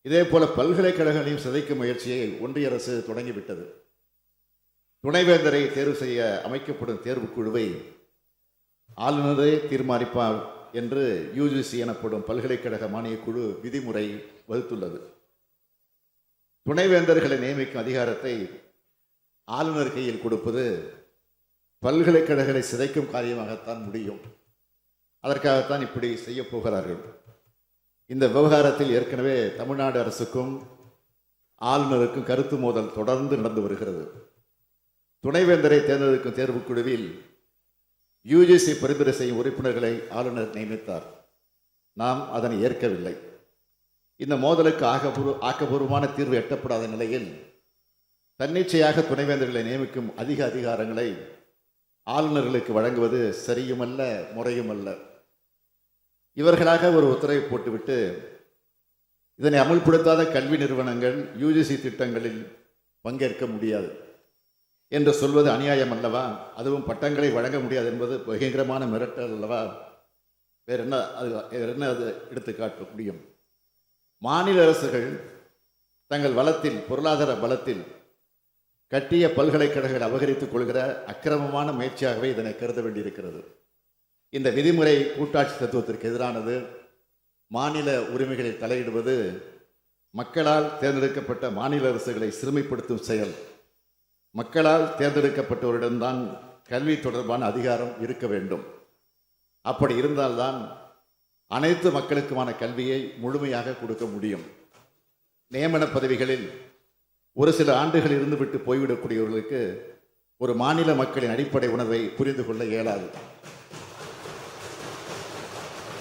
இதே போல பல்கலைக்கழகங்களையும் சிதைக்கும் முயற்சியை ஒன்றிய அரசு தொடங்கிவிட்டது. துணைவேந்தரை தேர்வு செய்ய அமைக்கப்படும் தேர்வுக்குழுவை ஆளுநரே தீர்மானிப்பார் என்று யுஜிசி எனப்படும் பல்கலைக்கழக மானியக் குழு விதிமுறை வகுத்துள்ளது. துணைவேந்தர்களை நியமிக்கும் அதிகாரத்தை ஆளுநர் கையில் கொடுப்பது பல்கலைக்கழகங்களை சிதைக்கும் காரியமாகத்தான் முடியும். அதற்காகத்தான் இப்படி செய்ய போகிறார்கள். இந்த விவகாரத்தில் ஏற்கனவே தமிழ்நாடு அரசுக்கும் ஆளுநருக்கும் கருத்து மோதல் தொடர்ந்து நடந்து வருகிறது. துணைவேந்தரை தேர்ந்தெடுக்கும் தேர்வுக்குழுவில் யுஜிசி பரிந்துரை செய்யும் உறுப்பினர்களை ஆளுநர் நியமித்தார். நாம் அதனை ஏற்கவில்லை. இந்த மோதலுக்கு ஆக்கப்பூர்வமான தீர்வு எட்டப்படாத நிலையில் தன்னிச்சையாக துணைவேந்தர்களை நியமிக்கும் அதிக அதிகாரங்களை ஆளுநர்களுக்கு வழங்குவது சரியுமல்ல, முறையுமல்ல. இவர்களாக ஒரு உத்தரவை போட்டுவிட்டு இதனை அமுல்படுத்தாத கல்வி நிறுவனங்கள் யுஜிசி திட்டங்களில் பங்கேற்க முடியாது என்று சொல்வது அநியாயம் அல்லவா? அதுவும் பட்டங்களை வழங்க முடியாது என்பது பயங்கரமான மிரட்டல் அல்லவா? வேற என்ன அது எடுத்து காட்ட முடியும்? மாநில அரசுகள் தங்கள் வளத்தில், பொருளாதார பலத்தில் கட்டிய பல்கலைக்கழகங்களை அபகரித்துக் கொள்கிற அக்கிரமமான முயற்சியாகவே இதனை கருத வேண்டியிருக்கிறது. இந்த விதிமுறை கூட்டாட்சி தத்துவத்திற்கு எதிரானது. மாநில உரிமைகளில் தலையிடுவது மக்களால் தேர்ந்தெடுக்கப்பட்ட மாநில அரசுகளை சிறுமைப்படுத்தும் செயல். மக்களால் தேர்ந்தெடுக்கப்பட்டவரிடம்தான் கல்வி தொடர்பான அதிகாரம் இருக்க வேண்டும். அப்படி இருந்தால்தான் அனைத்து மக்களுக்குமான கல்வியை முழுமையாக கொடுக்க முடியும். நியமன பதவிகளில் ஒரு சில ஆண்டுகள் இருந்துவிட்டு போய்விடக்கூடியவர்களுக்கு ஒரு மாநில மக்களின் அடிப்படை உணர்வை புரிந்து கொள்ள இயலாது.